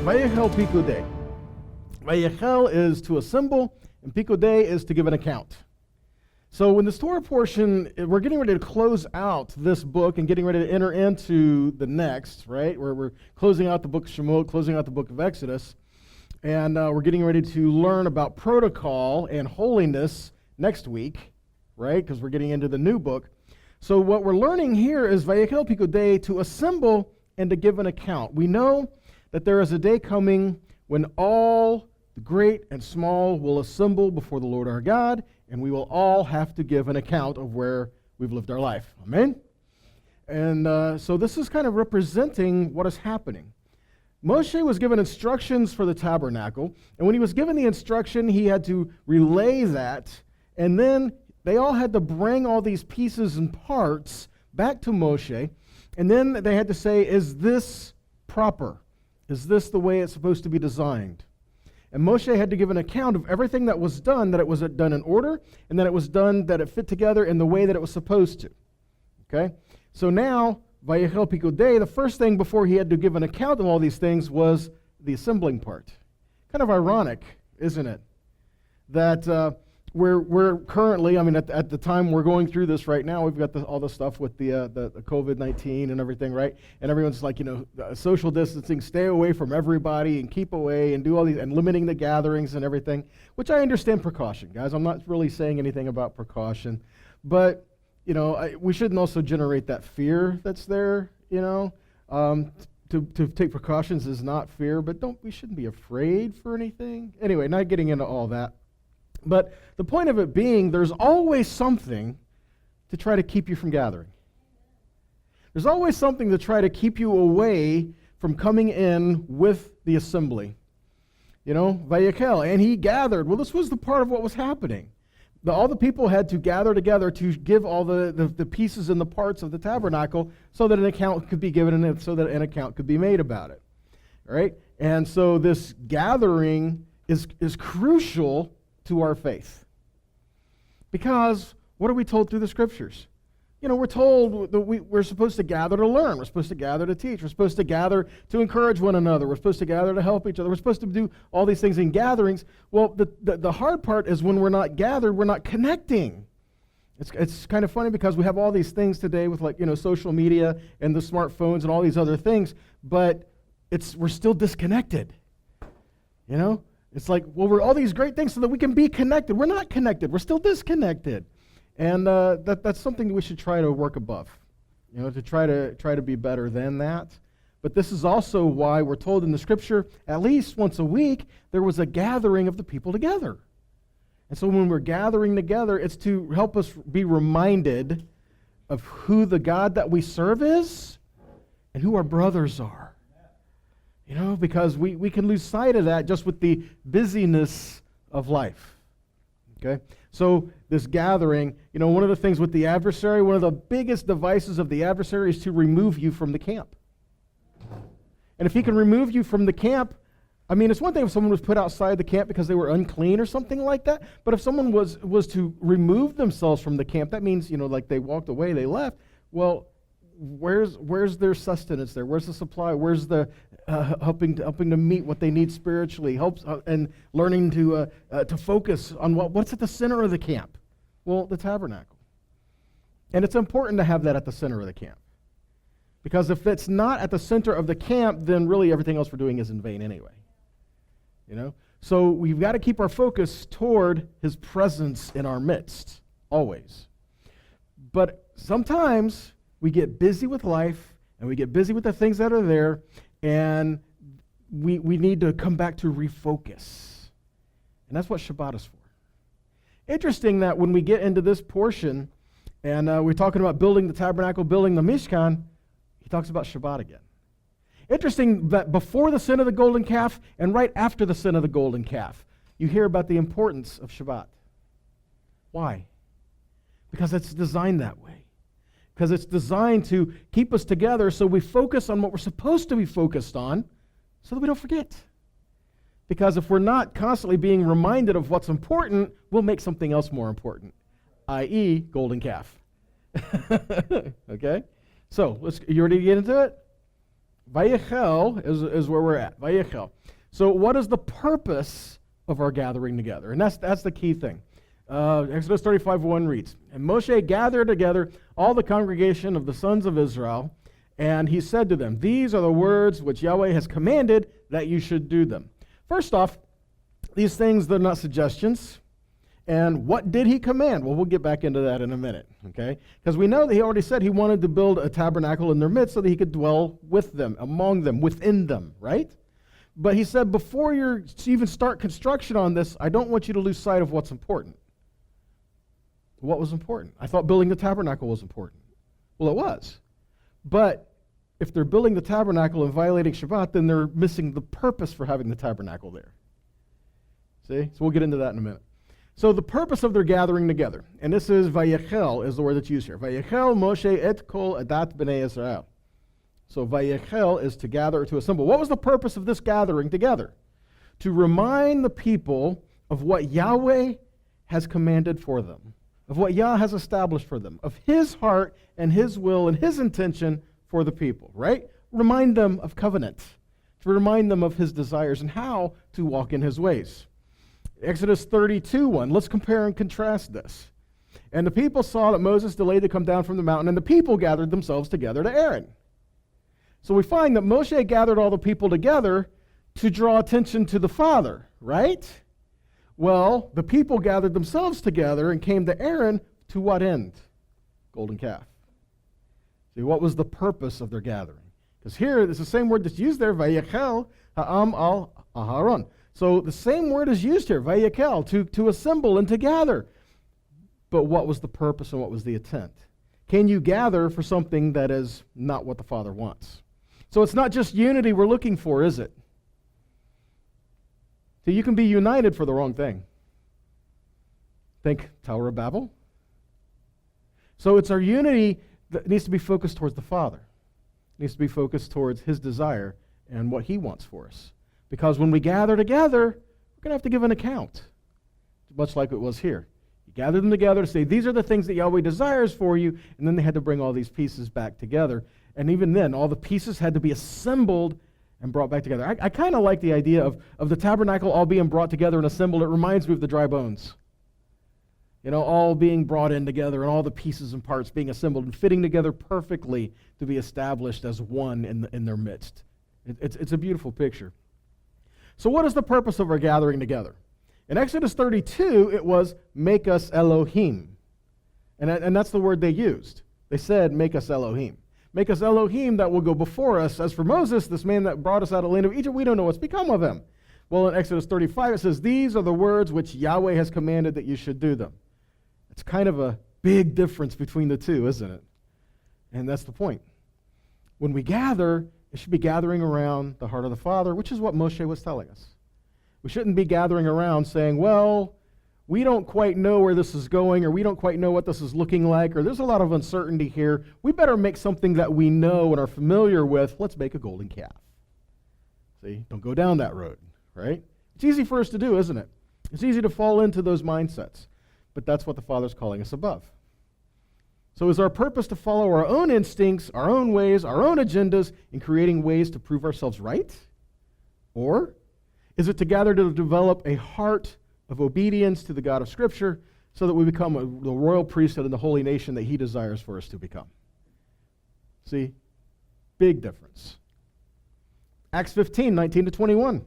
Vayakhel pekudei. Vayakhel is to assemble, and pekudei is to give an account. So in this Torah portion, we're getting ready to close out this book and getting ready to enter into the next, right? Where we're closing out the book of Shemot, closing out the book of Exodus, and we're getting ready to learn about protocol and holiness next week, right? Because we're getting into the new book. So what we're learning here is vayakhel pekudei, to assemble and to give an account. We know that there is a day coming when all the great and small will assemble before the Lord our God, and we will all have to give an account of where we've lived our life. Amen? And so this is kind of representing what is happening. Moshe was given instructions for the tabernacle, and when he was given the instruction, he had to relay that, and then they all had to bring all these pieces and parts back to Moshe, and then they had to say, is this proper? Is this the way it's supposed to be designed? And Moshe had to give an account of everything that was done, that it was done in order, and that it was done, that it fit together in the way that it was supposed to. Okay? So now, vayakhel pekudei, the first thing before he had to give an account of all these things was the assembling part. Kind of ironic, isn't it? That we're currently, I mean, at the time we're going through this right now, we've got all the stuff with the COVID-19 and everything, right? And everyone's like, social distancing, stay away from everybody and keep away and do all these, and limiting the gatherings and everything, which I understand precaution, guys. I'm not really saying anything about precaution, but, we shouldn't also generate that fear that's there, To take precautions is not fear, but we shouldn't be afraid for anything. Anyway, not getting into all that. But the point of it being, there's always something to try to keep you from gathering. There's always something to try to keep you away from coming in with the assembly. Vayakhel, and he gathered. Well, this was the part of what was happening. All the people had to gather together to give all the pieces and the parts of the tabernacle so that an account could be given and so that an account could be made about it. All right? And so this gathering is crucial to our faith. Because what are we told through the scriptures? We're told that we're supposed to gather to learn. We're supposed to gather to teach. We're supposed to gather to encourage one another. We're supposed to gather to help each other. We're supposed to do all these things in gatherings. Well, the hard part is when we're not gathered, we're not connecting. It's kind of funny because we have all these things today with social media and the smartphones and all these other things, but we're still disconnected. It's like, well, we're all these great things so that we can be connected. We're not connected. We're still disconnected. And that's something that we should try to work above, to try to be better than that. But this is also why we're told in the scripture, at least once a week, there was a gathering of the people together. And so when we're gathering together, it's to help us be reminded of who the God that we serve is and who our brothers are. Because we can lose sight of that just with the busyness of life. Okay? So this gathering, one of the things with the adversary, one of the biggest devices of the adversary is to remove you from the camp. And if he can remove you from the camp, it's one thing if someone was put outside the camp because they were unclean or something like that, but if someone was to remove themselves from the camp, that means, like they walked away, they left. Well, where's their sustenance there? Where's the supply? Where's the helping to meet what they need spiritually? Helps and learning to focus on what's at the center of the camp. Well, the tabernacle. And it's important to have that at the center of the camp, because if it's not at the center of the camp, then really everything else we're doing is in vain anyway. So we've got to keep our focus toward His presence in our midst always. But sometimes we get busy with life, and we get busy with the things that are there, and we need to come back to refocus. And that's what Shabbat is for. Interesting that when we get into this portion, and we're talking about building the tabernacle, building the Mishkan, he talks about Shabbat again. Interesting that before the sin of the golden calf and right after the sin of the golden calf, you hear about the importance of Shabbat. Why? Because it's designed that way. Because it's designed to keep us together so we focus on what we're supposed to be focused on so that we don't forget. Because if we're not constantly being reminded of what's important, we'll make something else more important, i.e. golden calf. Okay? So, you ready to get into it? Vayakhel is where we're at. Vayakhel. So what is the purpose of our gathering together? And that's the key thing. Exodus 35:1 reads, "And Moshe gathered together all the congregation of the sons of Israel, and he said to them, these are the words which Yahweh has commanded that you should do them." First off, these things, they're not suggestions. And what did he command? Well, we'll get back into that in a minute, okay? Because we know that he already said he wanted to build a tabernacle in their midst so that he could dwell with them, among them, within them, right? But he said, before you even start construction on this, I don't want you to lose sight of what's important. What was important? I thought building the tabernacle was important. Well, it was. But if they're building the tabernacle and violating Shabbat, then they're missing the purpose for having the tabernacle there. See? So we'll get into that in a minute. So the purpose of their gathering together, and this is vayakhel, is the word that's used here. Vayakhel Moshe et kol adat b'nei Israel. So vayakhel is to gather, to assemble. What was the purpose of this gathering together? To remind the people of what Yahweh has commanded for them, of what Yah has established for them, of his heart and his will and his intention for the people, right? Remind them of covenant, to remind them of his desires and how to walk in his ways. Exodus 32:1. Let's compare and contrast this. "And the people saw that Moses delayed to come down from the mountain, and the people gathered themselves together to Aaron." So we find that Moshe gathered all the people together to draw attention to the Father, right? Well, the people gathered themselves together and came to Aaron to what end? Golden calf. See, what was the purpose of their gathering? Because here, it's the same word that's used there, vayakhel ha'am al Aharon. So the same word is used here, vayakhel, to assemble and to gather. But what was the purpose and what was the intent? Can you gather for something that is not what the Father wants? So it's not just unity we're looking for, is it? So you can be united for the wrong thing. Think Tower of Babel. So it's our unity that needs to be focused towards the Father. It needs to be focused towards his desire and what he wants for us. Because when we gather together, we're going to have to give an account, much like it was here. You gather them together to say, these are the things that Yahweh desires for you, and then they had to bring all these pieces back together. And even then, all the pieces had to be assembled and brought back together. I kind of like the idea of the tabernacle all being brought together and assembled. It reminds me of the dry bones. You know, all being brought in together and all the pieces and parts being assembled and fitting together perfectly to be established as one in their midst. It's a beautiful picture. So what is the purpose of our gathering together? In Exodus 32, it was, make us Elohim. And that's the word they used. They said, make us Elohim. Make us Elohim that will go before us. As for Moses, this man that brought us out of the land of Egypt, we don't know what's become of him. Well, in Exodus 35, it says, these are the words which Yahweh has commanded that you should do them. It's kind of a big difference between the two, isn't it? And that's the point. When we gather, it should be gathering around the heart of the Father, which is what Moshe was telling us. We shouldn't be gathering around saying, well, we don't quite know where this is going, or we don't quite know what this is looking like, or there's a lot of uncertainty here. We better make something that we know and are familiar with. Let's make a golden calf. See, don't go down that road, right? It's easy for us to do, isn't it? It's easy to fall into those mindsets, but that's what the Father's calling us above. So is our purpose to follow our own instincts, our own ways, our own agendas in creating ways to prove ourselves right? Or is it to gather to develop a heart of obedience to the God of Scripture so that we become the royal priesthood and the holy nation that he desires for us to become? See? Big difference. Acts 15, 19 to 21.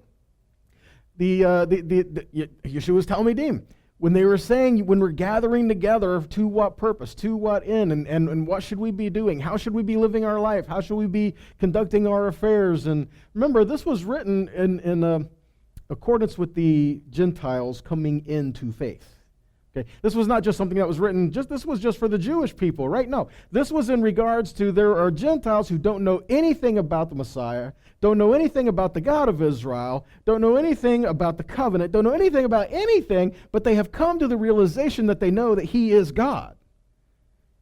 Yeshua's Talmidim, when they were saying, when we're gathering together, to what purpose, to what end, and what should we be doing? How should we be living our life? How should we be conducting our affairs? And remember, this was written in accordance with the Gentiles coming into faith. Okay, this was not just something that was written, this was just for the Jewish people, right? No, this was in regards to there are Gentiles who don't know anything about the Messiah, don't know anything about the God of Israel, don't know anything about the covenant, don't know anything about anything, but they have come to the realization that they know that he is God.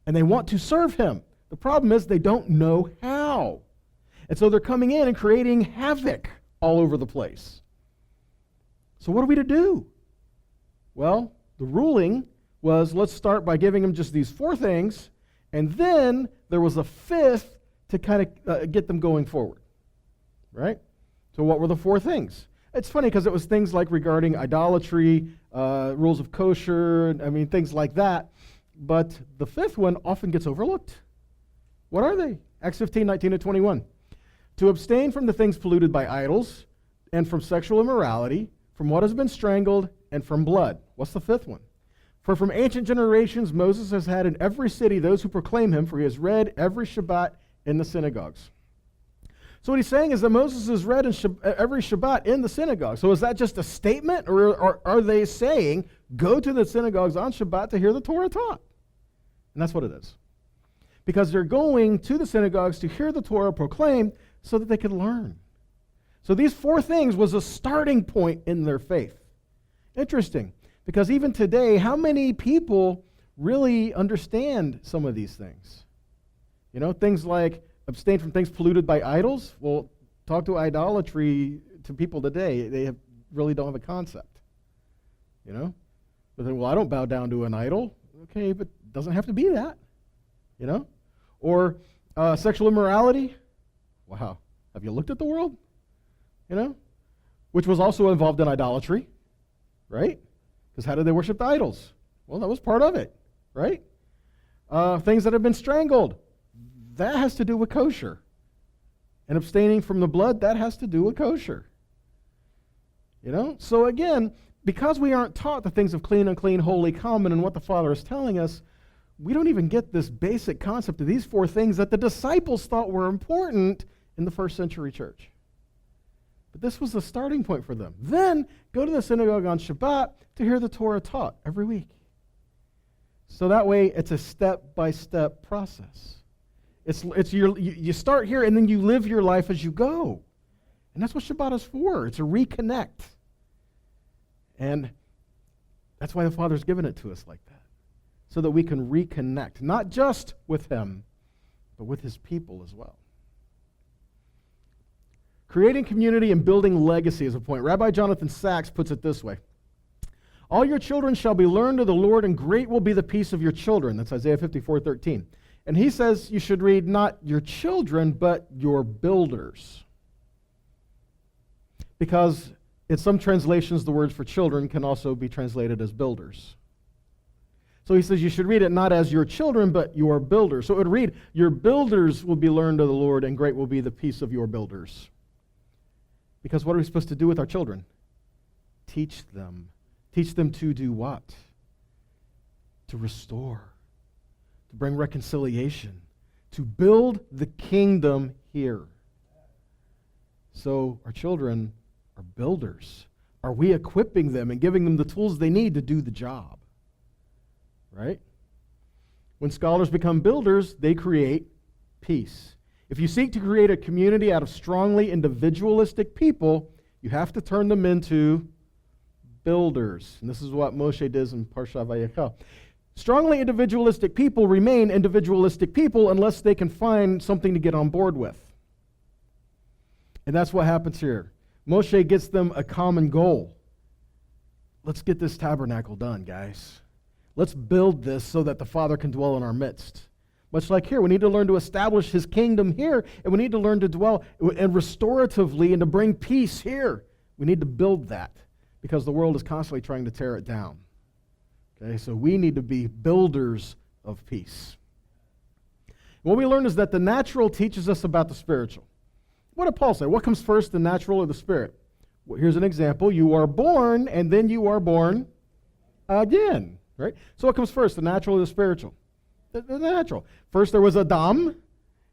And they want to serve him. The problem is they don't know how. And so they're coming in and creating havoc all over the place. So what are we to do? Well, the ruling was, let's start by giving them just these 4 things, and then there was a 5th to kind of get them going forward. right? So what were the 4 things? It's funny because it was things like regarding idolatry, rules of kosher, things like that. But the 5th one often gets overlooked. What are they? Acts 15, 19 to 21. To abstain from the things polluted by idols, and from sexual immorality, from what has been strangled, and from blood. What's the 5th one? For from ancient generations Moses has had in every city those who proclaim him, for he has read every Shabbat in the synagogues. So what he's saying is that Moses is read in every Shabbat in the synagogue. So is that just a statement, or are they saying, go to the synagogues on Shabbat to hear the Torah taught? And that's what it is. Because they're going to the synagogues to hear the Torah proclaimed so that they could learn. So these 4 things was a starting point in their faith. Interesting, because even today, how many people really understand some of these things? Things like abstain from things polluted by idols. Well, talk to idolatry to people today. They really don't have a concept. But then, well, I don't bow down to an idol. Okay, but it doesn't have to be that. Or sexual immorality. Wow, have you looked at the world? Which was also involved in idolatry, right? Because how did they worship the idols? Well, that was part of it, right? Things that have been strangled. That has to do with kosher. And abstaining from the blood, that has to do with kosher. So again, because we aren't taught the things of clean, unclean, holy, common, and what the Father is telling us, we don't even get this basic concept of these 4 things that the disciples thought were important in the first century church. But this was the starting point for them. Then go to the synagogue on Shabbat to hear the Torah taught every week. So that way it's a step-by-step process. You start here and then you live your life as you go. And that's what Shabbat is for. It's a reconnect. And that's why the Father's given it to us like that. So that we can reconnect, not just with Him, but with His people as well. Creating community and building legacy is a point. Rabbi Jonathan Sachs puts it this way. All your children shall be learned of the Lord, and great will be the peace of your children. That's Isaiah 54:13. And he says you should read not your children, but your builders. Because in some translations, the words for children can also be translated as builders. So he says you should read it not as your children, but your builders. So it would read, your builders will be learned of the Lord, and great will be the peace of your builders. Because what are we supposed to do with our children? Teach them. Teach them to do what? To restore. To bring reconciliation. To build the kingdom here. So our children are builders. Are we equipping them and giving them the tools they need to do the job? Right? When scholars become builders, they create peace. If you seek to create a community out of strongly individualistic people, you have to turn them into builders. And this is what Moshe did in Parsha Vayakhel. Strongly individualistic people remain individualistic people unless they can find something to get on board with. And that's what happens here. Moshe gets them a common goal. Let's get this tabernacle done, guys. Let's build this so that the Father can dwell in our midst. Much like here, we need to learn to establish His kingdom here, and we need to learn to dwell and restoratively and to bring peace here. We need to build that because the world is constantly trying to tear it down. Okay, so we need to be builders of peace. What we learn is that the natural teaches us about the spiritual. What did Paul say? What comes first, the natural or the spirit? Well, here's an example. You are born, and then you are born again. Right? So what comes first, the natural or the spiritual? The natural. First there was Adam,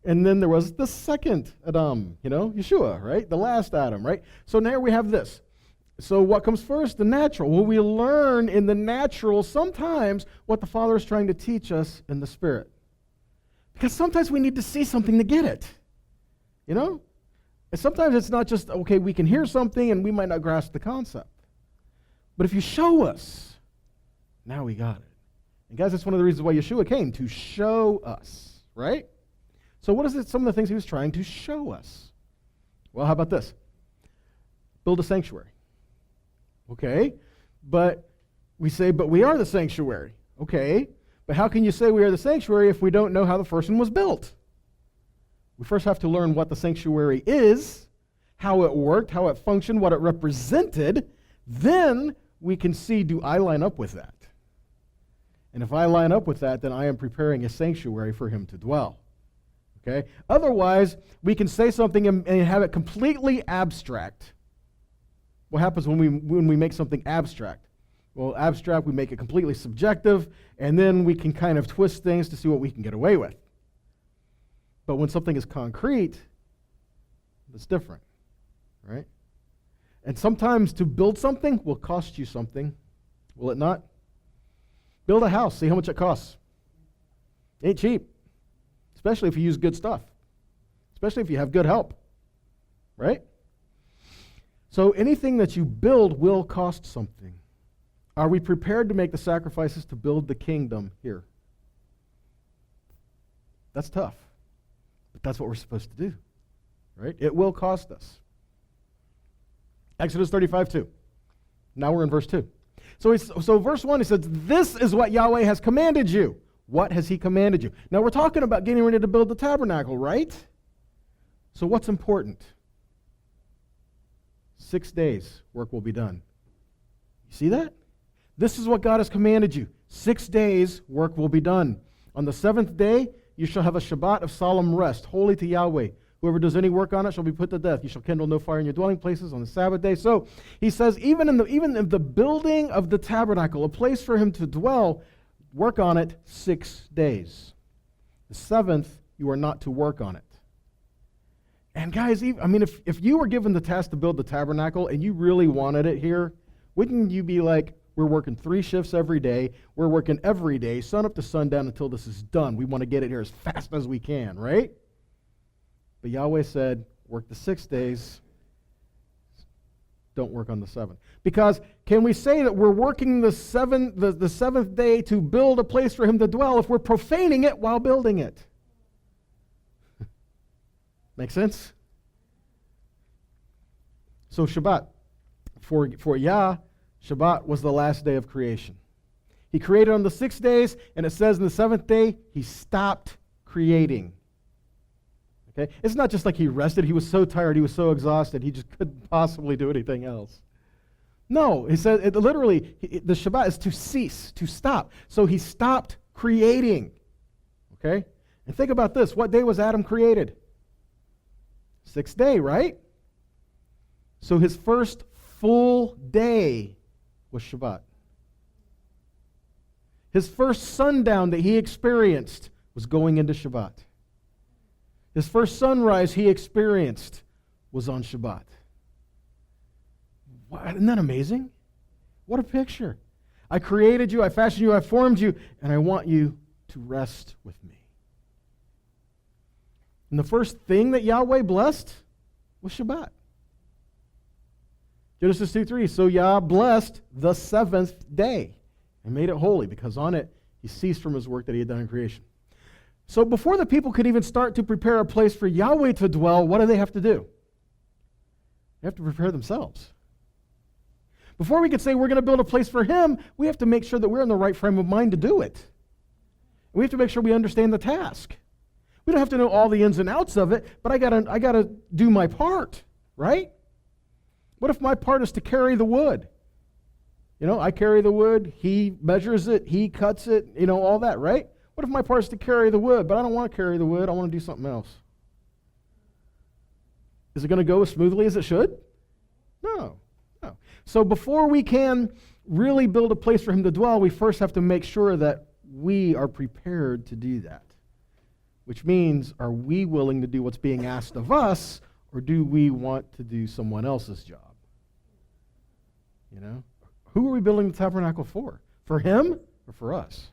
and then there was the second Adam, Yeshua, right? The last Adam, right? So now we have this. So what comes first? The natural. Well, we learn in the natural sometimes what the Father is trying to teach us in the Spirit. Because sometimes we need to see something to get it, And sometimes it's not just, okay, we can hear something and we might not grasp the concept. But if you show us, now we got it. And guys, that's one of the reasons why Yeshua came, to show us, right? So what is it, some of the things He was trying to show us? Well, how about this? Build a sanctuary. Okay, but we say, but we are the sanctuary. Okay, but how can you say we are the sanctuary if we don't know how the first one was built? We first have to learn what the sanctuary is, how it worked, how it functioned, what it represented, then we can see, do I line up with that? And if I line up with that, then I am preparing a sanctuary for him to dwell. Okay? Otherwise, we can say something and have it completely abstract. What happens when we make something abstract? Well, abstract, we make it completely subjective, and then we can kind of twist things to see what we can get away with. But when something is concrete, it's different, right? And sometimes to build something will cost you something, will it not? Build a house, see how much it costs. Ain't cheap, especially if you use good stuff, especially if you have good help, right? So anything that you build will cost something. Are we prepared to make the sacrifices to build the kingdom here? That's tough, but that's what we're supposed to do, right? It will cost us. Exodus 35:2. Now we're in verse 2. So verse 1, he says, this is what Yahweh has commanded you. What has he commanded you? Now we're talking about getting ready to build the tabernacle, right? So what's important? 6 days, work will be done. You see that? This is what God has commanded you. 6 days, work will be done. On the seventh day, you shall have a Shabbat of solemn rest, holy to Yahweh. Whoever does any work on it shall be put to death. You shall kindle no fire in your dwelling places on the Sabbath day. So he says, even in the building of the tabernacle, a place for him to dwell, work on it 6 days. The seventh, you are not to work on it. And guys, if you were given the task to build the tabernacle and you really wanted it here, wouldn't you be like, we're working 3 shifts every day, we're working every day, sun up to sundown until this is done. We want to get it here as fast as we can, right? But Yahweh said, work the 6 days, don't work on the seventh. Because can we say that we're working the seventh day to build a place for him to dwell if we're profaning it while building it? Make sense? So Shabbat. For Yah, Shabbat was the last day of creation. He created on the 6 days, and it says in the seventh day, he stopped creating. Okay? It's not just like he rested. He was so tired, he was so exhausted, he just couldn't possibly do anything else. No, he said, the Shabbat is to cease, to stop. So he stopped creating. Okay? And think about this. What day was Adam created? 6th day, right? So his first full day was Shabbat. His first sundown that he experienced was going into Shabbat. His first sunrise he experienced was on Shabbat. Wow, isn't that amazing? What a picture. I created you, I fashioned you, I formed you, and I want you to rest with me. And the first thing that Yahweh blessed was Shabbat. Genesis 2:3, so Yah blessed the seventh day and made it holy, because on it he ceased from his work that he had done in creation. So before the people could even start to prepare a place for Yahweh to dwell, what do they have to do? They have to prepare themselves. Before we could say we're going to build a place for him, we have to make sure that we're in the right frame of mind to do it. We have to make sure we understand the task. We don't have to know all the ins and outs of it, but I gotta do my part, right? What if my part is to carry the wood? I carry the wood, he measures it, he cuts it, all that, right? What if my part is to carry the wood, but I don't want to carry the wood, I want to do something else? Is it going to go as smoothly as it should? No. So before we can really build a place for him to dwell, we first have to make sure that we are prepared to do that. Which means, are we willing to do what's being asked of us, or do we want to do someone else's job? Who are we building the tabernacle for? For him or for us?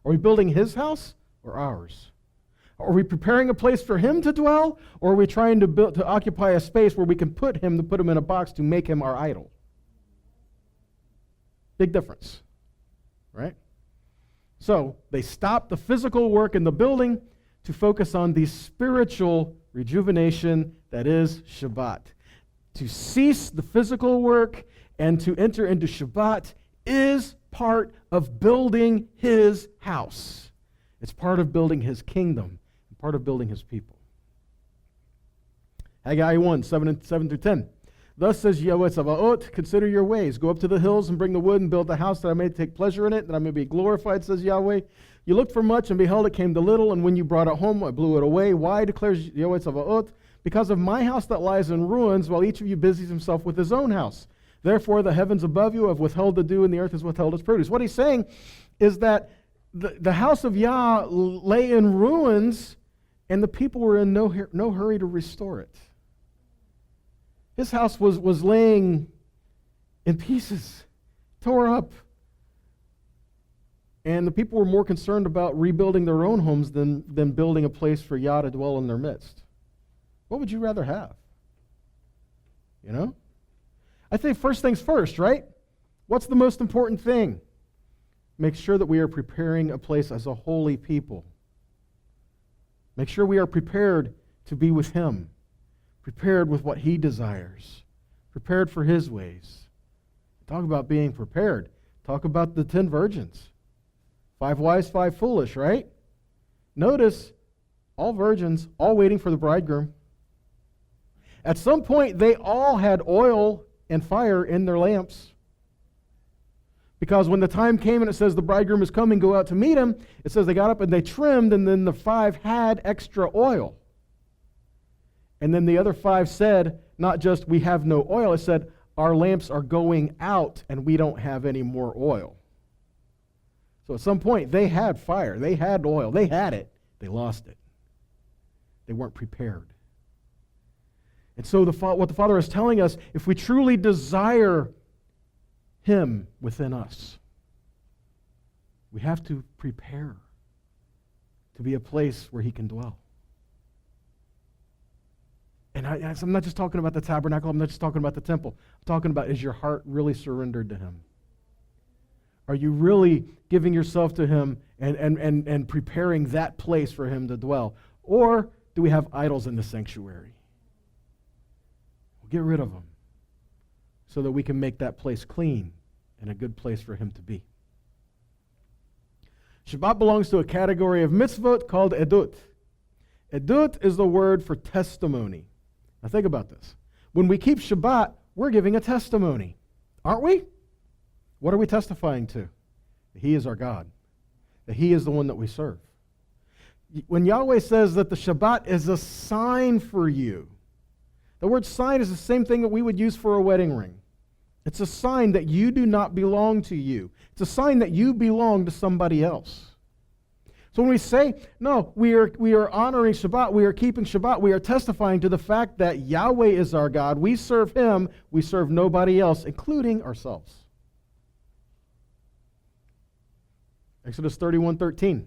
Are we building his house or ours? Are we preparing a place for him to dwell, or are we trying to occupy a space where we can put him in a box to make him our idol? Big difference, right? So they stopped the physical work in the building to focus on the spiritual rejuvenation that is Shabbat. To cease the physical work and to enter into Shabbat is part of building his house. It's part of building his kingdom, and part of building his people. Haggai 1, 7 through 10. Thus says Yahweh Sabaoth, consider your ways. Go up to the hills and bring the wood and build the house that I may take pleasure in it, that I may be glorified, says Yahweh. You looked for much, and behold, it came to little, and when you brought it home, I blew it away. Why, declares Yahweh Sabaoth? Because of my house that lies in ruins, while each of you busies himself with his own house. Therefore, the heavens above you have withheld the dew, and the earth has withheld its produce. What he's saying is that the house of Yah lay in ruins, and the people were in no hurry to restore it. His house was laying in pieces, tore up. And the people were more concerned about rebuilding their own homes than building a place for Yah to dwell in their midst. What would you rather have? You know? I think first things first, right? What's the most important thing? Make sure that we are preparing a place as a holy people. Make sure we are prepared to be with Him. Prepared with what He desires. Prepared for His ways. Talk about being prepared. Talk about the 10 virgins. 5 wise, 5 foolish, right? Notice, all virgins, all waiting for the bridegroom. At some point, they all had oil and fire in their lamps. Because when the time came and it says the bridegroom is coming, go out to meet him, it says they got up and they trimmed, and then the 5 had extra oil. And then the other 5 said, not just we have no oil, it said our lamps are going out and we don't have any more oil. So at some point they had fire, they had oil, they had it, they lost it. They weren't prepared. And so what the Father is telling us, if we truly desire Him within us, we have to prepare to be a place where He can dwell. And I'm not just talking about the tabernacle. I'm not just talking about the temple. I'm talking about, is your heart really surrendered to Him? Are you really giving yourself to Him and preparing that place for Him to dwell? Or do we have idols in the sanctuary? We'll get rid of them so that we can make that place clean and a good place for Him to be. Shabbat belongs to a category of mitzvot called edut. Edut is the word for testimony. Now think about this. When we keep Shabbat, we're giving a testimony, aren't we? What are we testifying to? That He is our God. That He is the one that we serve. When Yahweh says that the Shabbat is a sign for you, the word sign is the same thing that we would use for a wedding ring. It's a sign that you do not belong to you. It's a sign that you belong to somebody else. So when we say, no, we are honoring Shabbat, we are keeping Shabbat, we are testifying to the fact that Yahweh is our God. We serve Him. We serve nobody else, including ourselves. Exodus 31:13.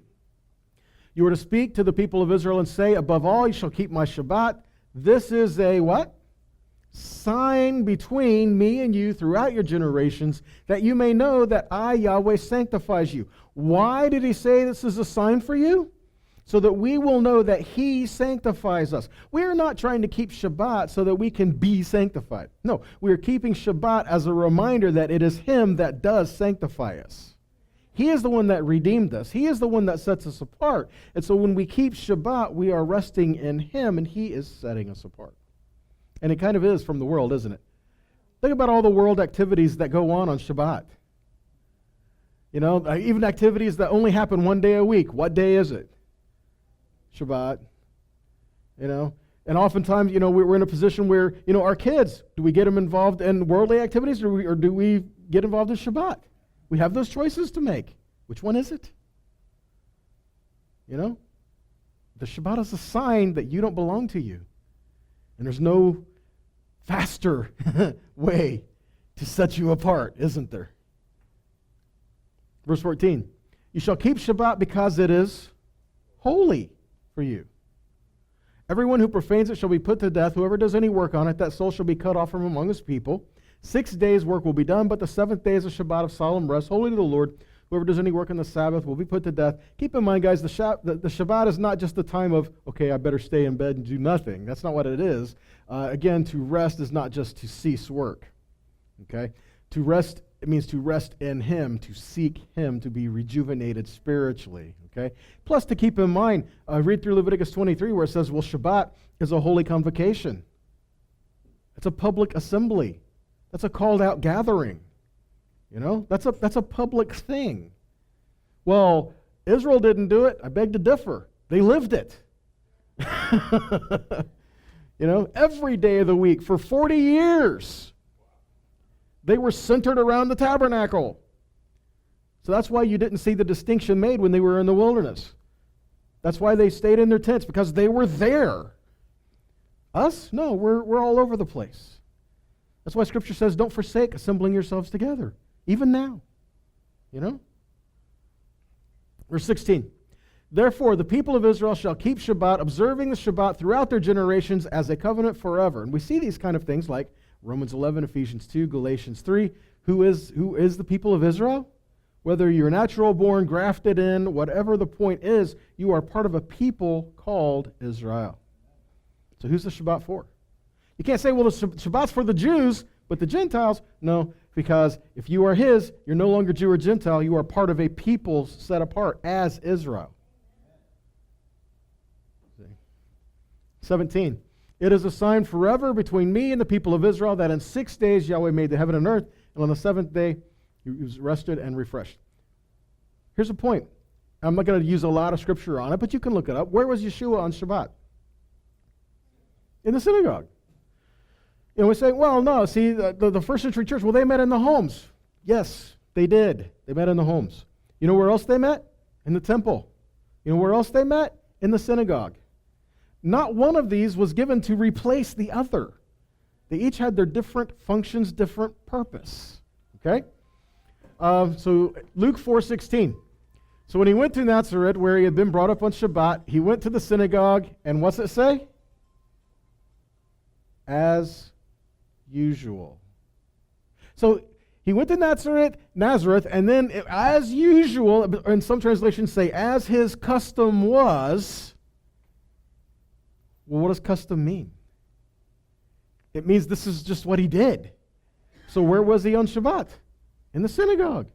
You are to speak to the people of Israel and say, above all, you shall keep my Shabbat. This is a what? Sign between me and you throughout your generations, that you may know that I, Yahweh, sanctifies you. Why did He say this is a sign for you? So that we will know that He sanctifies us. We are not trying to keep Shabbat so that we can be sanctified. No, we are keeping Shabbat as a reminder that it is Him that does sanctify us. He is the one that redeemed us. He is the one that sets us apart. And so when we keep Shabbat, we are resting in Him, and He is setting us apart. And it kind of is from the world, isn't it? Think about all the world activities that go on Shabbat. You know, even activities that only happen one day a week. What day is it? Shabbat. You know, and oftentimes, you know, we're in a position where, you know, our kids, do we get them involved in worldly activities or do we get involved in Shabbat? We have those choices to make. Which one is it? You know, the Shabbat is a sign that you don't belong to you. And there's no faster way to set you apart, isn't there? Verse 14, you shall keep Shabbat because it is holy for you. Everyone who profanes it shall be put to death. Whoever does any work on it, that soul shall be cut off from among his people. 6 days' work will be done, but the 7th day is a Shabbat of solemn rest, holy to the Lord. Whoever does any work on the Sabbath will be put to death. Keep in mind, guys, the Shabbat is not just the time of, okay, I better stay in bed and do nothing. That's not what it is. Again, to rest is not just to cease work. Okay? To rest, it means to rest in Him, to seek Him, to be rejuvenated spiritually. Okay? Plus, to keep in mind, read through Leviticus 23 where it says, well, Shabbat is a holy convocation. That's a public assembly. That's a called out gathering. You know, that's a public thing. Well, Israel didn't do it. I beg to differ. They lived it. You know, every day of the week for 40 years, they were centered around the tabernacle. So that's why you didn't see the distinction made when they were in the wilderness. That's why they stayed in their tents, because they were there. Us? No, we're all over the place. That's why Scripture says, don't forsake assembling yourselves together, even now. You know? Verse 16. Therefore, the people of Israel shall keep Shabbat, observing the Shabbat throughout their generations as a covenant forever. And we see these kind of things like Romans 11, Ephesians 2, Galatians 3. Who is the people of Israel? Whether you're natural born, grafted in, whatever the point is, you are part of a people called Israel. So who's the Shabbat for? You can't say, well, the Shabbat's for the Jews, but the Gentiles. No, because if you are his, you're no longer Jew or Gentile. You are part of a people set apart as Israel. 17. It is a sign forever between me and the people of Israel that in 6 days Yahweh made the heaven and earth, and on the seventh day he was rested and refreshed. Here's the point. I'm not going to use a lot of scripture on it, but you can look it up. Where was Yeshua on Shabbat? In the synagogue. You know, we say, well, no, see, the first century church, well, they met in the homes. Yes, they did. They met in the homes. You know where else they met? In the temple. You know where else they met? In the synagogue. Not one of these was given to replace the other. They each had their different functions, different purpose. Okay? So Luke 4:16. So when he went to Nazareth, where he had been brought up on Shabbat, he went to the synagogue, and what's it say? As usual. So he went to Nazareth, and then as usual, and some translations say as his custom was. Well, what does custom mean? It means this is just what he did. So where was he on Shabbat? In the synagogue.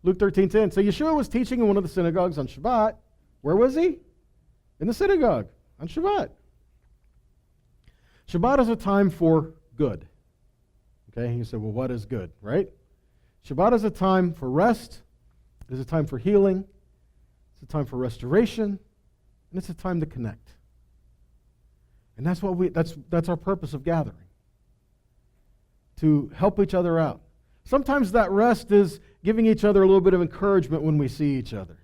Luke 13:10. So Yeshua was teaching in one of the synagogues on Shabbat. Where was he? In the synagogue on Shabbat. Shabbat is a time for good. Okay, you say, well, what is good, right? Shabbat is a time for rest. It's a time for healing. It's a time for restoration. And it's a time to connect. And that's our purpose of gathering. To help each other out. Sometimes that rest is giving each other a little bit of encouragement when we see each other.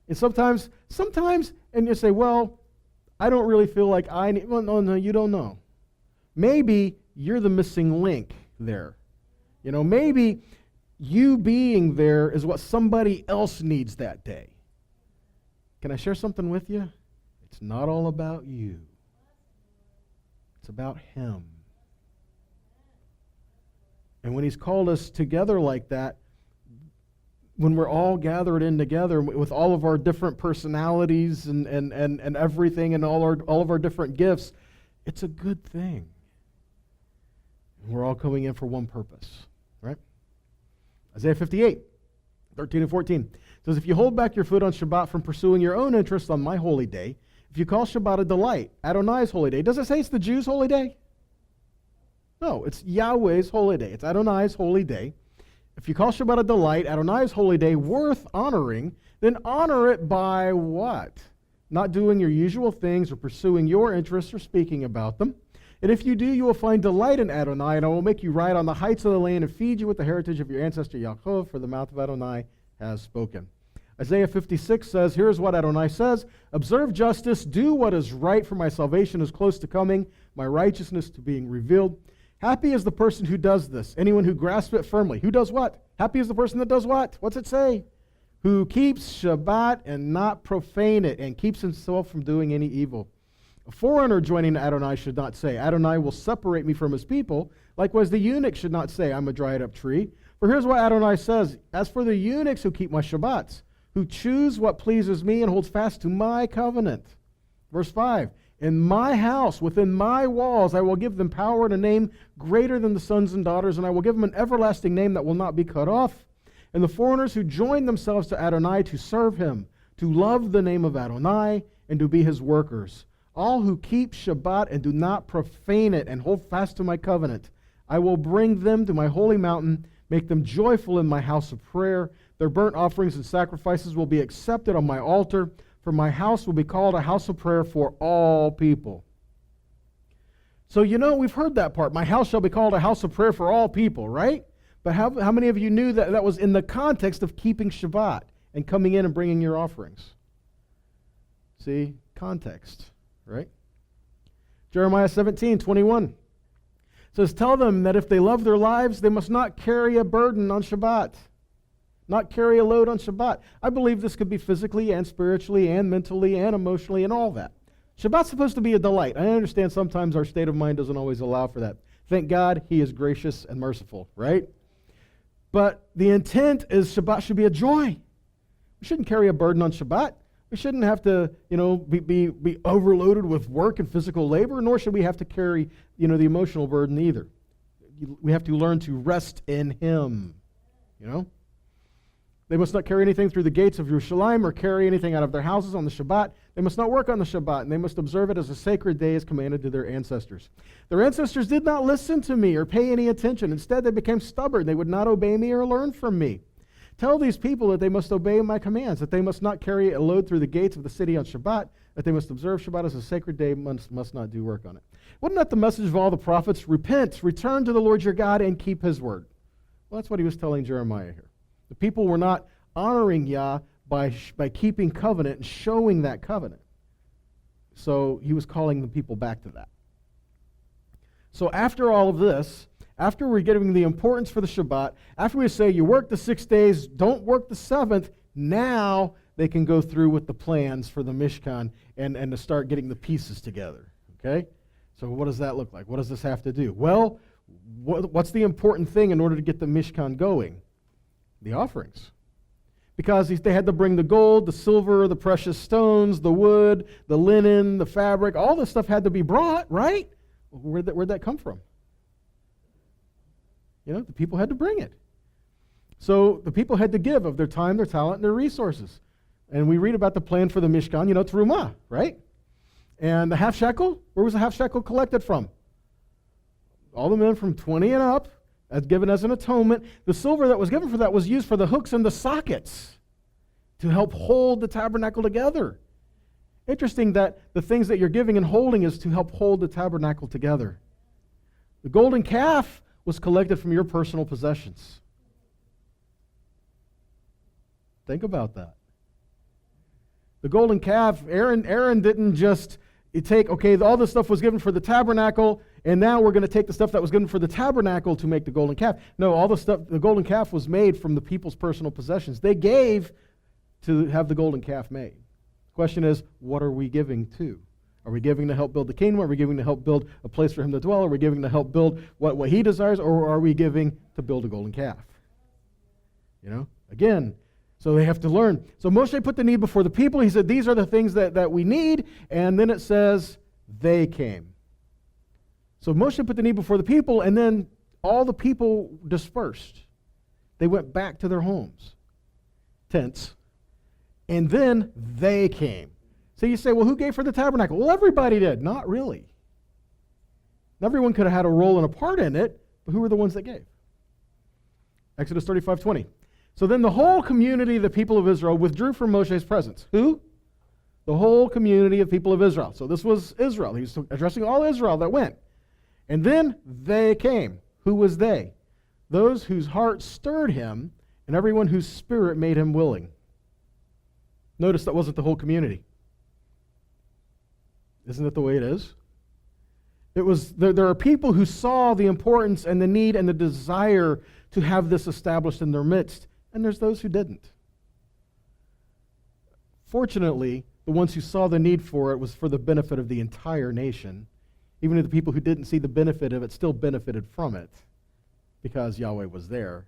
And sometimes, and you say, well, I don't really feel like I need, well, no, you don't know. Maybe you're the missing link there. You know, maybe you being there is what somebody else needs that day. Can I share something with you? It's not all about you. It's about him. And when he's called us together like that, when we're all gathered in together with all of our different personalities and everything and all of our different gifts, it's a good thing. And we're all coming in for one purpose, right? Isaiah 58, 13 and 14 says, if you hold back your foot on Shabbat from pursuing your own interests on my holy day, if you call Shabbat a delight, Adonai's holy day, does it say it's the Jews' holy day? No, it's Yahweh's holy day. It's Adonai's holy day. If you call Shabbat a delight, Adonai's holy day, worth honoring, then honor it by what? Not doing your usual things or pursuing your interests or speaking about them. And if you do, you will find delight in Adonai, and I will make you ride on the heights of the land and feed you with the heritage of your ancestor Yaakov, for the mouth of Adonai has spoken. Isaiah 56 says, here's what Adonai says, observe justice, do what is right, for my salvation is close to coming, my righteousness to being revealed. Happy is the person who does this, anyone who grasps it firmly. Who does what? Happy is the person that does what? What's it say? Who keeps Shabbat and not profane it, and keeps himself from doing any evil. A foreigner joining Adonai should not say, Adonai will separate me from his people. Likewise, the eunuch should not say, I'm a dried up tree. For here's what Adonai says, as for the eunuchs who keep my Shabbats, who choose what pleases me and holds fast to my covenant. Verse 5, in my house, within my walls, I will give them power and a name greater than the sons and daughters, and I will give them an everlasting name that will not be cut off. And the foreigners who join themselves to Adonai to serve him, to love the name of Adonai, and to be his workers. all who keep Shabbat and do not profane it and hold fast to my covenant. I will bring them to my holy mountain, make them joyful in my house of prayer. Their burnt offerings and sacrifices will be accepted on my altar, for my house will be called a house of prayer for all people. So we've heard that part. My house shall be called a house of prayer for all people, right? But how many of you knew that that was in the context of keeping Shabbat and coming in and bringing your offerings? See, context, right? Jeremiah 17:21 says, tell them that if they love their lives, they must not carry a burden on Shabbat, not carry a load on Shabbat. I believe this could be physically and spiritually and mentally and emotionally and all that. Shabbat's supposed to be a delight. I understand sometimes our state of mind doesn't always allow for that. Thank God he is gracious and merciful, right? But the intent is Shabbat should be a joy. We shouldn't carry a burden on Shabbat. We shouldn't have to, be overloaded with work and physical labor, nor should we have to carry, the emotional burden either. We have to learn to rest in him, They must not carry anything through the gates of Jerusalem or carry anything out of their houses on the Shabbat. They must not work on the Shabbat, and they must observe it as a sacred day as commanded to their ancestors. Their ancestors did not listen to me or pay any attention. Instead, they became stubborn. They would not obey me or learn from me. Tell these people that they must obey my commands, that they must not carry a load through the gates of the city on Shabbat, that they must observe Shabbat as a sacred day, must not do work on it. Wasn't that the message of all the prophets? Repent, return to the Lord your God, and keep his word. Well, that's what he was telling Jeremiah here. The people were not honoring Yah by keeping covenant and showing that covenant. So he was calling the people back to that. So after all of this, after we're giving the importance for the Shabbat, after we say you work the 6 days, don't work the 7th, now they can go through with the plans for the Mishkan and to start getting the pieces together. Okay? So what does that look like? What does this have to do? Well, what's the important thing in order to get the Mishkan going? The offerings. Because they had to bring the gold, the silver, the precious stones, the wood, the linen, the fabric, all this stuff had to be brought, right? Where'd that come from? The people had to bring it. So the people had to give of their time, their talent, and their resources. And we read about the plan for the Mishkan, Terumah, right? And the half shekel, where was the half shekel collected from? All the men from 20 and up, as given as an atonement. The silver that was given for that was used for the hooks and the sockets to help hold the tabernacle together. Interesting that the things that you're giving and holding is to help hold the tabernacle together. The golden calf was collected from your personal possessions. Think about that. The golden calf, Aaron didn't just take, all this stuff was given for the tabernacle, and now we're going to take the stuff that was given for the tabernacle to make the golden calf. No, all the stuff, the golden calf was made from the people's personal possessions. They gave to have the golden calf made. The question is, what are we giving to? Are we giving to help build the kingdom? Are we giving to help build a place for him to dwell? Are we giving to help build what he desires? Or are we giving to build a golden calf? Again, so they have to learn. So Moshe put the need before the people. He said, these are the things that we need. And then it says, they came. So Moshe put the need before the people, and then all the people dispersed. They went back to their homes, tents, and then they came. So you say, well, who gave for the tabernacle? Well, everybody did. Not really. Everyone could have had a role and a part in it, but who were the ones that gave? Exodus 35:20. So then the whole community of the people of Israel withdrew from Moshe's presence. Who? The whole community of people of Israel. So this was Israel. He was addressing all Israel that went. And then they came. Who was they? Those whose heart stirred him and everyone whose spirit made him willing. Notice that wasn't the whole community. Isn't it the way it is? It was there are people who saw the importance and the need and the desire to have this established in their midst, and there's those who didn't. Fortunately, the ones who saw the need for it was for the benefit of the entire nation. Even if the people who didn't see the benefit of it still benefited from it because Yahweh was there.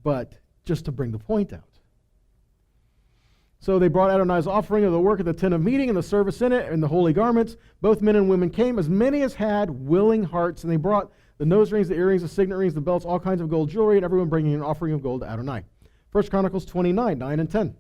But just to bring the point out. So they brought Adonai's offering of the work of the tent of meeting and the service in it and the holy garments. Both men and women came, as many as had willing hearts, and they brought the nose rings, the earrings, the signet rings, the belts, all kinds of gold jewelry, and everyone bringing an offering of gold to Adonai. 1 Chronicles 29, 9 and 10.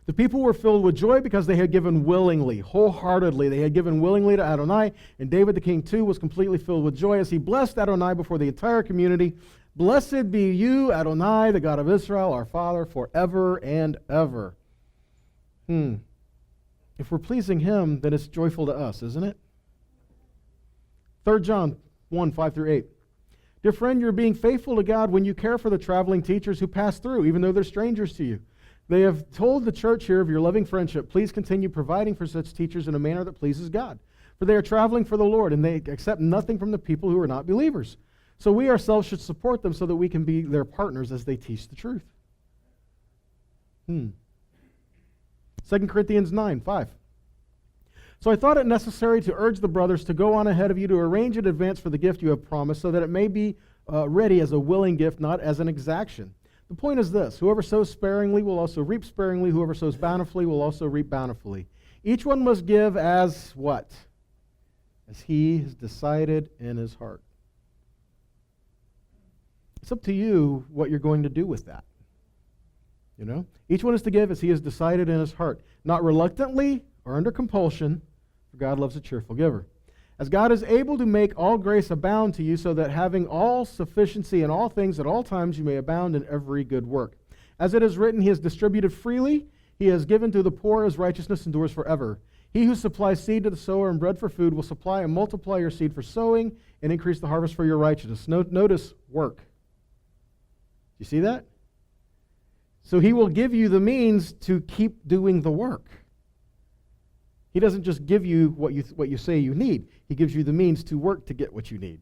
The people were filled with joy because they had given willingly, wholeheartedly. They had given willingly to Adonai, and David the king too was completely filled with joy as he blessed Adonai before the entire community. Blessed be you, Adonai, the God of Israel, our Father, forever and ever. If we're pleasing him, then it's joyful to us, isn't it? 3 John 1, 5 through 8. Dear friend, you're being faithful to God when you care for the traveling teachers who pass through, even though they're strangers to you. They have told the church here of your loving friendship. Please continue providing for such teachers in a manner that pleases God. For they are traveling for the Lord, and they accept nothing from the people who are not believers. So we ourselves should support them so that we can be their partners as they teach the truth. 2 Corinthians 9, 5. So I thought it necessary to urge the brothers to go on ahead of you to arrange in advance for the gift you have promised, so that it may be ready as a willing gift, not as an exaction. The point is this: whoever sows sparingly will also reap sparingly. Whoever sows bountifully will also reap bountifully. Each one must give as what? As he has decided in his heart. It's up to you what you're going to do with that. You know? Each one is to give as he has decided in his heart, not reluctantly or under compulsion, for God loves a cheerful giver. As God is able to make all grace abound to you, so that having all sufficiency in all things at all times you may abound in every good work. As it is written, he has distributed freely, he has given to the poor, his righteousness endures forever. He who supplies seed to the sower and bread for food will supply and multiply your seed for sowing and increase the harvest for your righteousness. Notice work. You see that? So he will give you the means to keep doing the work. He doesn't just give you what you say you need. He gives you the means to work to get what you need.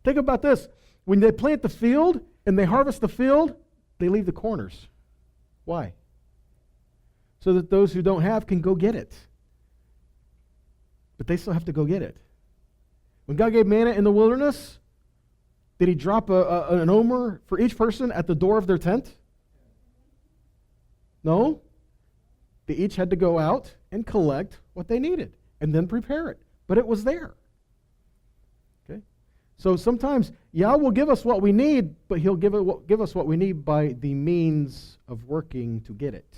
Think about this. When they plant the field and they harvest the field, they leave the corners. Why? So that those who don't have can go get it. But they still have to go get it. When God gave manna in the wilderness, did he drop an omer for each person at the door of their tent? No. They each had to go out and collect what they needed and then prepare it. But it was there. Okay? So sometimes Yah will give us what we need, but he'll give us what we need by the means of working to get it.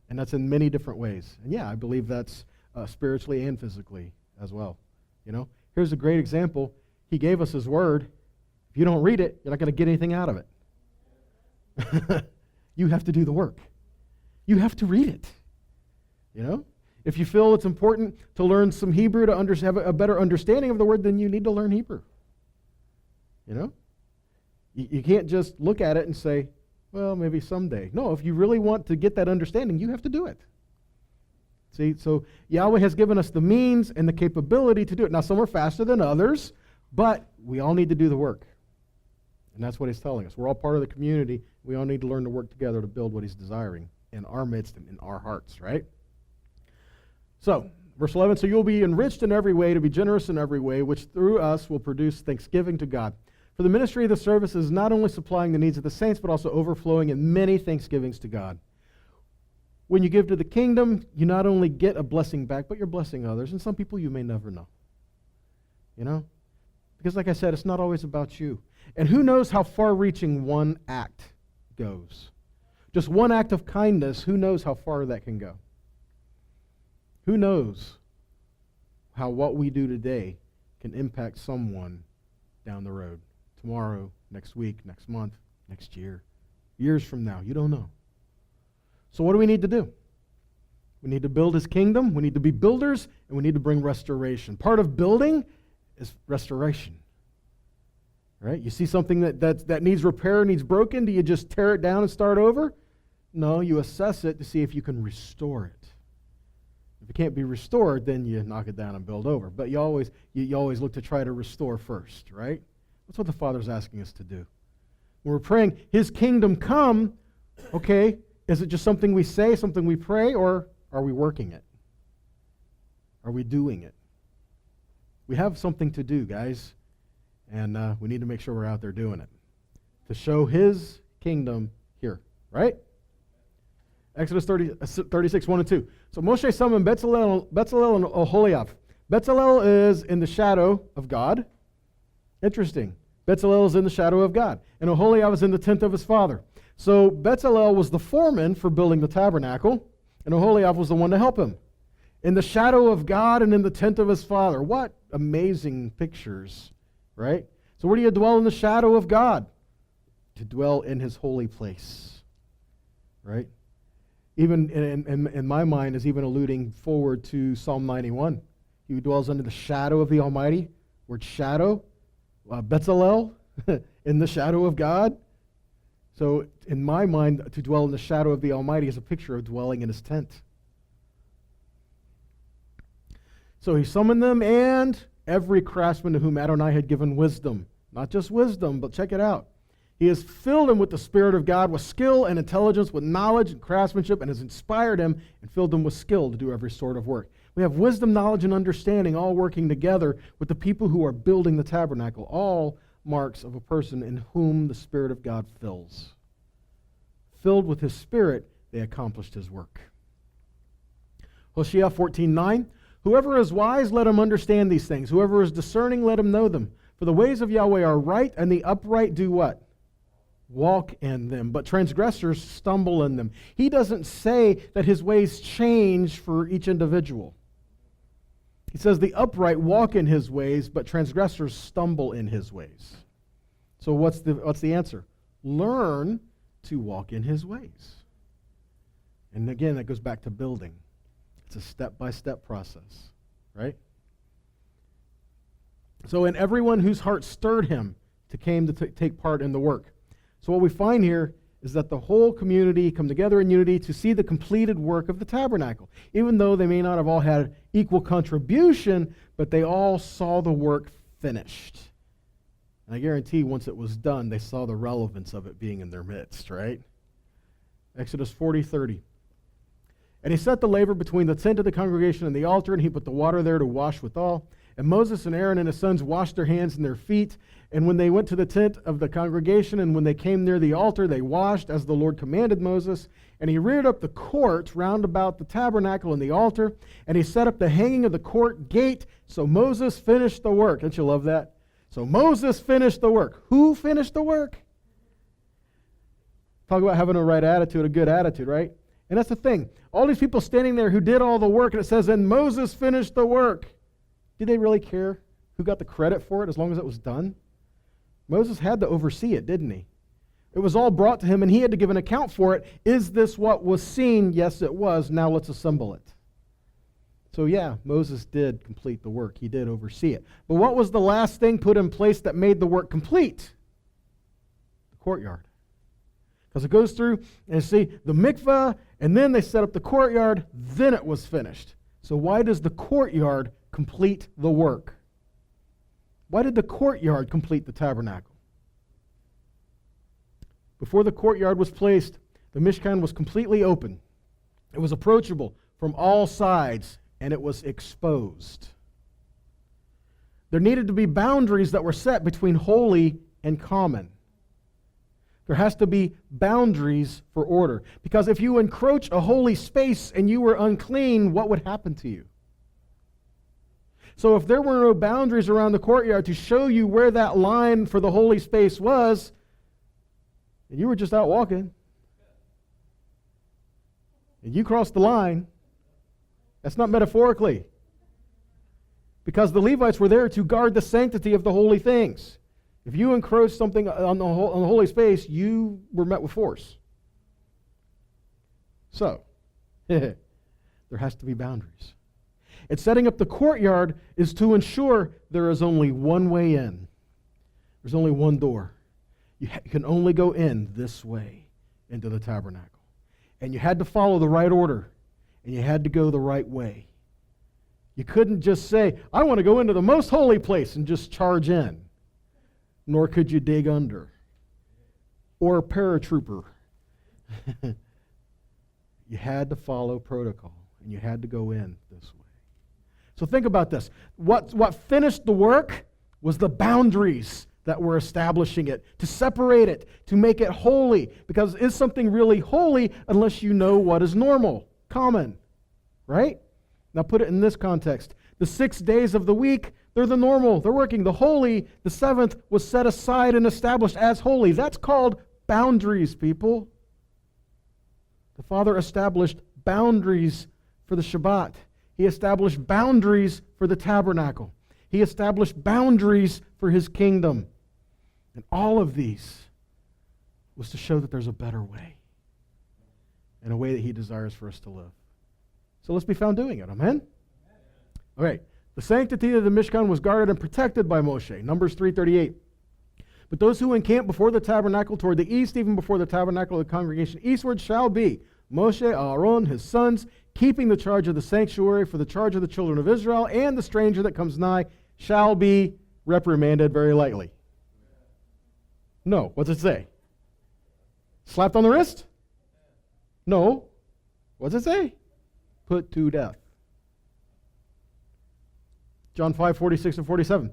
And that's in many different ways. And yeah, I believe that's spiritually and physically as well. You know, here's a great example. He gave us his word. If you don't read it, you're not going to get anything out of it. You have to do the work. You have to read it. You know? If you feel it's important to learn some Hebrew to have a better understanding of the word, then you need to learn Hebrew. You know? You can't just look at it and say, well, maybe someday. No, if you really want to get that understanding, you have to do it. See, so Yahweh has given us the means and the capability to do it. Now, some are faster than others, but we all need to do the work. And that's what he's telling us. We're all part of the community. We all need to learn to work together to build what he's desiring in our midst and in our hearts, right? So, verse 11, so you'll be enriched in every way, to be generous in every way, which through us will produce thanksgiving to God. For the ministry of the service is not only supplying the needs of the saints, but also overflowing in many thanksgivings to God. When you give to the kingdom, you not only get a blessing back, but you're blessing others, and some people you may never know. You know? Because like I said, it's not always about you. And who knows how far-reaching one act goes? Just one act of kindness, who knows how far that can go? Who knows how what we do today can impact someone down the road, tomorrow, next week, next month, next year, years from now? You don't know. So what do we need to do? We need to build his kingdom, we need to be builders, and we need to bring restoration. Part of building is restoration. Right? You see something that needs repair, needs broken, do you just tear it down and start over? No, you assess it to see if you can restore it. If it can't be restored, then you knock it down and build over. But you always look to try to restore first, right? That's what the Father's asking us to do. When we're praying, his kingdom come, okay, is it just something we say, something we pray, or are we working it? Are we doing it? We have something to do, guys, and we need to make sure we're out there doing it to show his kingdom here, right? Exodus 36, 1 and 2. So Moshe summoned Bezalel and Oholiab. Bezalel is in the shadow of God. Interesting. Bezalel is in the shadow of God. And Oholiab is in the tent of his father. So Bezalel was the foreman for building the tabernacle, and Aholiab was the one to help him. In the shadow of God and in the tent of his father. What amazing pictures, right? So where do you dwell in the shadow of God? To dwell in his holy place, right? Even in my mind is even alluding forward to Psalm 91. He who dwells under the shadow of the Almighty. Word shadow, Bezalel, in the shadow of God. So in my mind, to dwell in the shadow of the Almighty is a picture of dwelling in his tent. So he summoned them and every craftsman to whom Adonai had given wisdom. Not just wisdom, but check it out. He has filled him with the Spirit of God, with skill and intelligence, with knowledge and craftsmanship, and has inspired him and filled him with skill to do every sort of work. We have wisdom, knowledge, and understanding all working together with the people who are building the tabernacle, all marks of a person in whom the Spirit of God fills. Filled with his Spirit, they accomplished his work. Hosea 14:9, whoever is wise, let him understand these things. Whoever is discerning, let him know them. For the ways of Yahweh are right, and the upright do what? Walk in them, but transgressors stumble in them. He doesn't say that his ways change for each individual. He says the upright walk in his ways, but transgressors stumble in his ways. So what's the answer? Learn to walk in his ways. And again, that goes back to building. It's a step-by-step process, right? So in everyone whose heart stirred him came to take part in the work. So what we find here is that the whole community come together in unity to see the completed work of the tabernacle. Even though they may not have all had equal contribution, but they all saw the work finished. And I guarantee once it was done, they saw the relevance of it being in their midst, right? Exodus 40:30. And he set the laver between the tent of the congregation and the altar, and he put the water there to wash withal. And Moses and Aaron and his sons washed their hands and their feet. And when they went to the tent of the congregation, and when they came near the altar, they washed as the Lord commanded Moses. And he reared up the court round about the tabernacle and the altar, and he set up the hanging of the court gate. So Moses finished the work. Don't you love that? So Moses finished the work. Who finished the work? Talk about having a right attitude, a good attitude, right? And that's the thing. All these people standing there who did all the work, and it says, and Moses finished the work. Did they really care who got the credit for it as long as it was done? Moses had to oversee it, didn't he? It was all brought to him, and he had to give an account for it. Is this what was seen? Yes, it was. Now let's assemble it. So yeah, Moses did complete the work. He did oversee it. But what was the last thing put in place that made the work complete? The courtyard. Because it goes through, and see, the mikvah, and then they set up the courtyard, then it was finished. So why does the courtyard complete the work? Why did the courtyard complete the tabernacle? Before the courtyard was placed, the Mishkan was completely open. It was approachable from all sides, and it was exposed. There needed to be boundaries that were set between holy and common. There has to be boundaries for order. Because if you encroach a holy space and you were unclean, what would happen to you? So if there were no boundaries around the courtyard to show you where that line for the holy space was, and you were just out walking, and you crossed the line, that's not metaphorically. Because the Levites were there to guard the sanctity of the holy things. If you encroached something on the holy space, you were met with force. So, there has to be boundaries. And setting up the courtyard is to ensure there is only one way in. There's only one door. You can only go in this way into the tabernacle. And you had to follow the right order. And you had to go the right way. You couldn't just say, I want to go into the most holy place and just charge in. Nor could you dig under. Or a paratrooper. You had to follow protocol. And you had to go in this way. So think about this. What finished the work was the boundaries that were establishing it, to separate it, to make it holy. Because is something really holy unless you know what is normal, common, right? Now put it in this context. The 6 days of the week, they're the normal, they're working. The holy, the seventh, was set aside and established as holy. That's called boundaries, people. The Father established boundaries for the Shabbat. He established boundaries for the tabernacle. He established boundaries for his kingdom. And all of these was to show that there's a better way, and a way that he desires for us to live. So let's be found doing it. Amen? All right. The sanctity of the Mishkan was guarded and protected by Moshe. Numbers 3:38. But those who encamp before the tabernacle toward the east, even before the tabernacle of the congregation eastward, shall be Moshe, Aaron, his sons, keeping the charge of the sanctuary for the charge of the children of Israel, and the stranger that comes nigh shall be reprimanded very lightly. No. What's it say? Slapped on the wrist? No. What's it say? Put to death. John 5:46 and 47.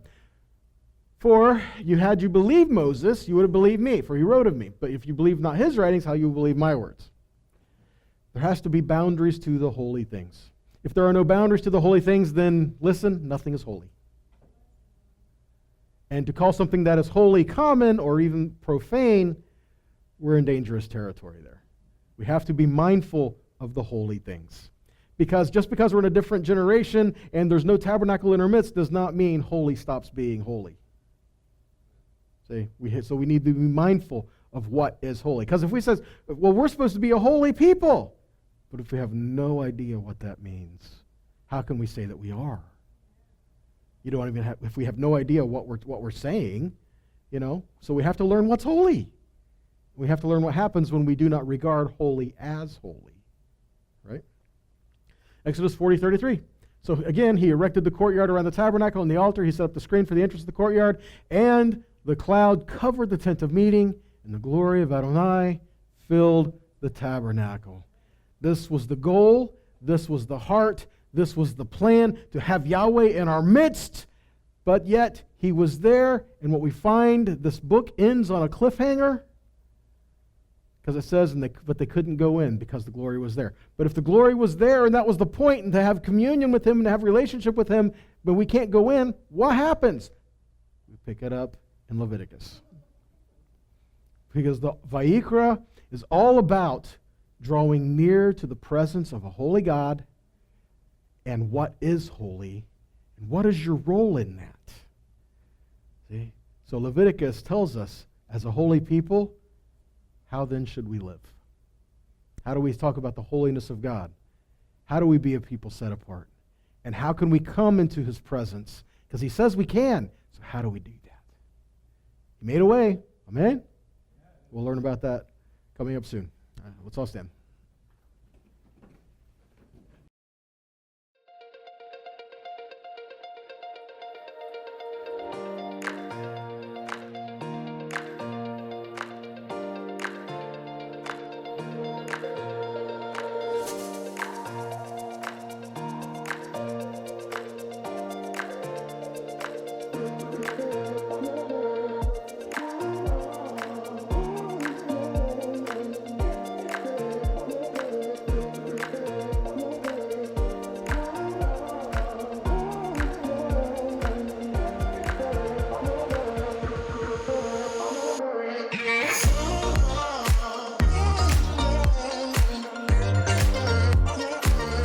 For had you believed Moses, you would have believed me, for he wrote of me. But if you believe not his writings, how you will believe my words? There has to be boundaries to the holy things. If there are no boundaries to the holy things, then listen, nothing is holy. And to call something that is holy common or even profane, we're in dangerous territory there. We have to be mindful of the holy things. Because just because we're in a different generation and there's no tabernacle in our midst does not mean holy stops being holy. See, so we need to be mindful of what is holy. Because if we say, well, we're supposed to be a holy people, but if we have no idea what that means, how can we say that we are? You don't even have, if we have no idea what we're saying, so we have to learn what's holy. We have to learn what happens when we do not regard holy as holy, right? Exodus 40:33. So again, he erected the courtyard around the tabernacle and the altar. He set up the screen for the entrance of the courtyard, and the cloud covered the tent of meeting, and the glory of Adonai filled the tabernacle. This was the goal. This was the heart. This was the plan, to have Yahweh in our midst, but yet he was there, and what we find, this book ends on a cliffhanger, because it says, but they couldn't go in because the glory was there. But if the glory was there, and that was the point, and to have communion with him and to have relationship with him, but we can't go in, what happens? We pick it up in Leviticus. Because the Vayikra is all about drawing near to the presence of a holy God, and what is holy, and what is your role in that? See? So Leviticus tells us, as a holy people, how then should we live? How do we talk about the holiness of God? How do we be a people set apart? And how can we come into his presence? Because he says we can. So how do we do that? He made a way. Amen? We'll learn about that coming up soon. Let's all stand.